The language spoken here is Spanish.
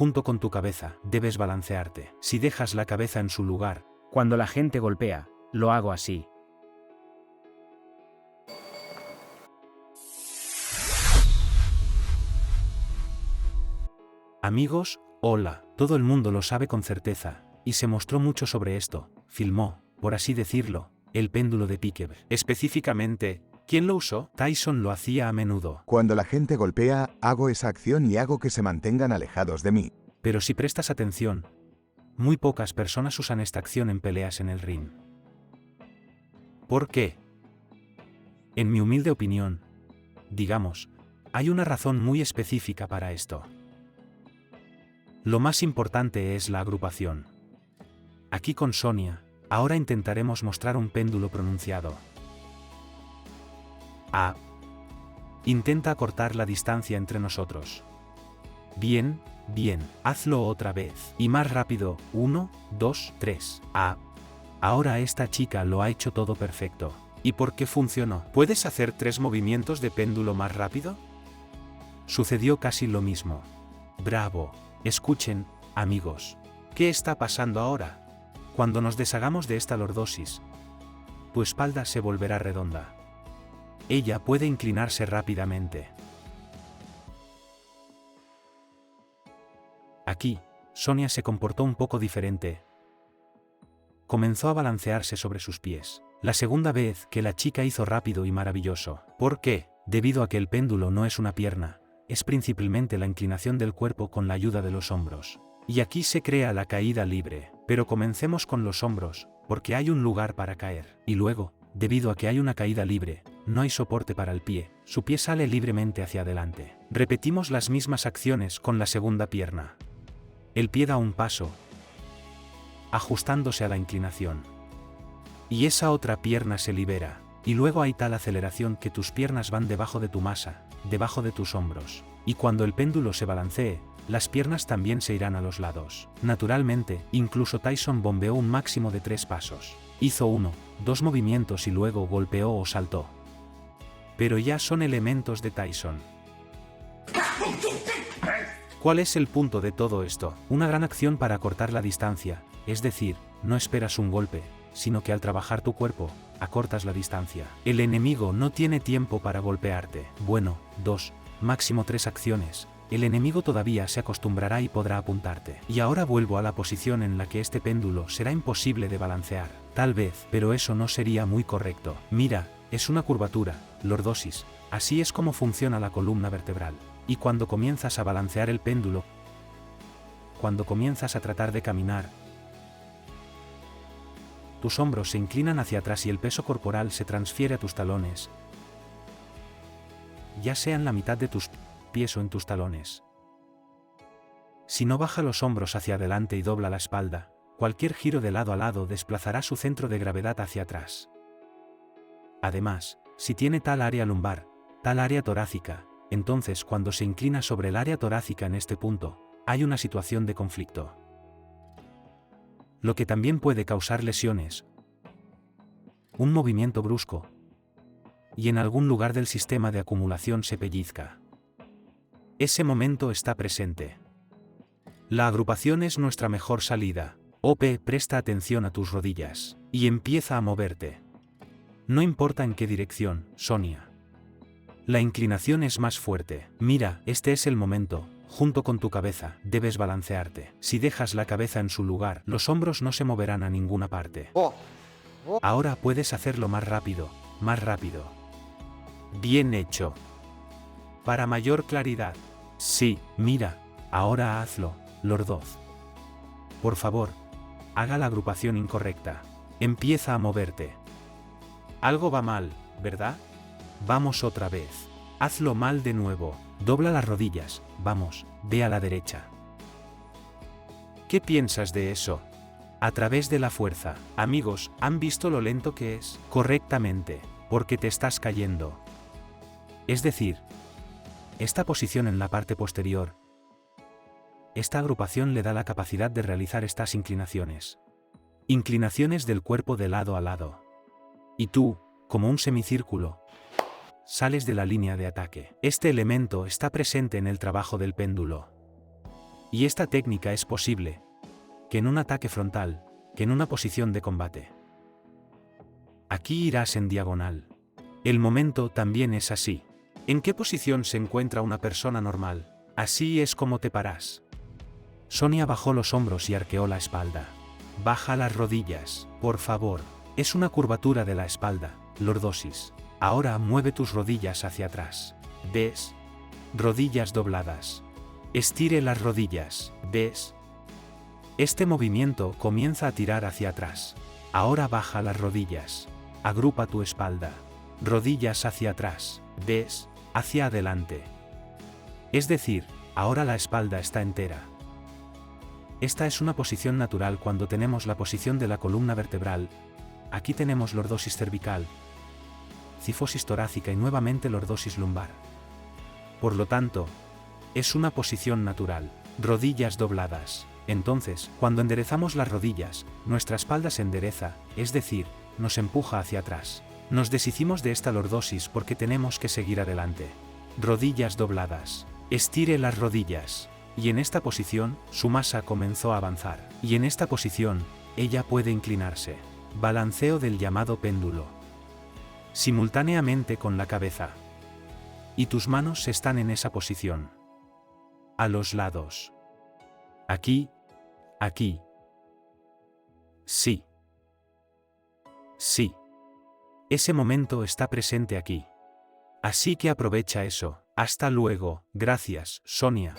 junto con tu cabeza, debes balancearte. Si dejas la cabeza en su lugar, Cuando la gente golpea, lo hago así. amigos, hola, todo el mundo lo sabe con certeza, y se mostró mucho sobre esto, filmó, por así decirlo, el péndulo de Pickever. Específicamente, ¿quién lo usó? Tyson lo hacía a menudo. Cuando la gente golpea, hago esa acción y hago que se mantengan alejados de mí. Pero si prestas atención, muy pocas personas usan esta acción en peleas en el ring. ¿Por qué? En mi humilde opinión, digamos, hay una razón muy específica para esto. Lo más importante es la agrupación. Aquí con Sonia, ahora intentaremos mostrar un péndulo pronunciado. A. Intenta acortar la distancia entre nosotros. Bien, bien, hazlo otra vez. Y más rápido, 1, 2, 3. A. Ahora esta chica lo ha hecho todo perfecto. ¿Y por qué funcionó? ¿Puedes hacer 3 movimientos de péndulo más rápido? Sucedió casi lo mismo. Bravo. Escuchen, amigos. ¿Qué está pasando ahora? Cuando nos deshagamos de esta lordosis, tu espalda se volverá redonda. Ella puede inclinarse rápidamente. Aquí, Sonia se comportó un poco diferente. Comenzó a balancearse sobre sus pies. La segunda vez que la chica hizo rápido y maravilloso. ¿Por qué? Debido a que el péndulo no es una pierna, es principalmente la inclinación del cuerpo con la ayuda de los hombros. Y aquí se crea la caída libre. Pero comencemos con los hombros, porque hay un lugar para caer. Y luego, debido a que hay una caída libre, no hay soporte para el pie, su pie sale libremente hacia adelante. Repetimos las mismas acciones con la segunda pierna. El pie da un paso, ajustándose a la inclinación. Y esa otra pierna se libera, y luego hay tal aceleración que tus piernas van debajo de tu masa, debajo de tus hombros. Y cuando el péndulo se balancee, las piernas también se irán a los lados. Naturalmente, incluso Tyson bombeó un máximo de 3 pasos. Hizo 1, 2 movimientos y luego golpeó o saltó. Pero ya son elementos de Tyson. ¿Cuál es el punto de todo esto? Una gran acción para acortar la distancia, es decir, no esperas un golpe, sino que al trabajar tu cuerpo, acortas la distancia. El enemigo no tiene tiempo para golpearte. Bueno, 2, máximo 3 acciones. El enemigo todavía se acostumbrará y podrá apuntarte. Y ahora vuelvo a la posición en la que este péndulo será imposible de balancear. Tal vez, pero eso no sería muy correcto. Mira, es una curvatura, lordosis. Así es como funciona la columna vertebral. Y cuando comienzas a balancear el péndulo, cuando comienzas a tratar de caminar, tus hombros se inclinan hacia atrás y el peso corporal se transfiere a tus talones, ya sea en la mitad de tus pies o en tus talones. Si no baja los hombros hacia adelante y dobla la espalda, cualquier giro de lado a lado desplazará su centro de gravedad hacia atrás. Además, si tiene tal área lumbar, tal área torácica, entonces cuando se inclina sobre el área torácica en este punto, hay una situación de conflicto. Lo que también puede causar lesiones, un movimiento brusco, y en algún lugar del sistema de acumulación se pellizca. Ese momento está presente. La agrupación es nuestra mejor salida. OP, presta atención a tus rodillas, y empieza a moverte. No importa en qué dirección, Sonia. La inclinación es más fuerte. Mira, este es el momento. Junto con tu cabeza, debes balancearte. Si dejas la cabeza en su lugar, los hombros no se moverán a ninguna parte. Ahora puedes hacerlo más rápido, más rápido. Bien hecho. Para mayor claridad. Sí, mira, ahora hazlo, Lordoz. Por favor, haga la agrupación incorrecta. Empieza a moverte. Algo va mal, ¿verdad? Vamos otra vez. Hazlo mal de nuevo. Dobla las rodillas. Vamos, ve a la derecha. ¿Qué piensas de eso? A través de la fuerza. Amigos, ¿han visto lo lento que es? Correctamente, porque te estás cayendo. Es decir, esta posición en la parte posterior, esta agrupación le da la capacidad de realizar estas inclinaciones. Inclinaciones del cuerpo de lado a lado. Y tú, como un semicírculo, sales de la línea de ataque. Este elemento está presente en el trabajo del péndulo. Y esta técnica es posible, que en un ataque frontal, que en una posición de combate. Aquí irás en diagonal. El momento también es así. ¿En qué posición se encuentra una persona normal? Así es como te paras. Sonia bajó los hombros y arqueó la espalda. Baja las rodillas, por favor. Es una curvatura de la espalda, lordosis. Ahora mueve tus rodillas hacia atrás. ¿Ves? Rodillas dobladas. Estire las rodillas, ¿ves? Este movimiento comienza a tirar hacia atrás. Ahora baja las rodillas. Agrupa tu espalda. Rodillas hacia atrás, ¿ves? Hacia adelante. Es decir, ahora la espalda está entera. Esta es una posición natural cuando tenemos la posición de la columna vertebral. Aquí tenemos lordosis cervical, cifosis torácica y nuevamente lordosis lumbar. Por lo tanto, es una posición natural. Rodillas dobladas. Entonces, cuando enderezamos las rodillas, nuestra espalda se endereza, es decir, nos empuja hacia atrás. Nos deshicimos de esta lordosis porque tenemos que seguir adelante. Rodillas dobladas. Estire las rodillas. Y en esta posición, su masa comenzó a avanzar. Y en esta posición, ella puede inclinarse. Balanceo del llamado péndulo. Simultáneamente con la cabeza. Y tus manos están en esa posición. A los lados. Aquí. Aquí. Sí. Sí. Ese momento está presente aquí. Así que aprovecha eso. Hasta luego. Gracias, Sonia.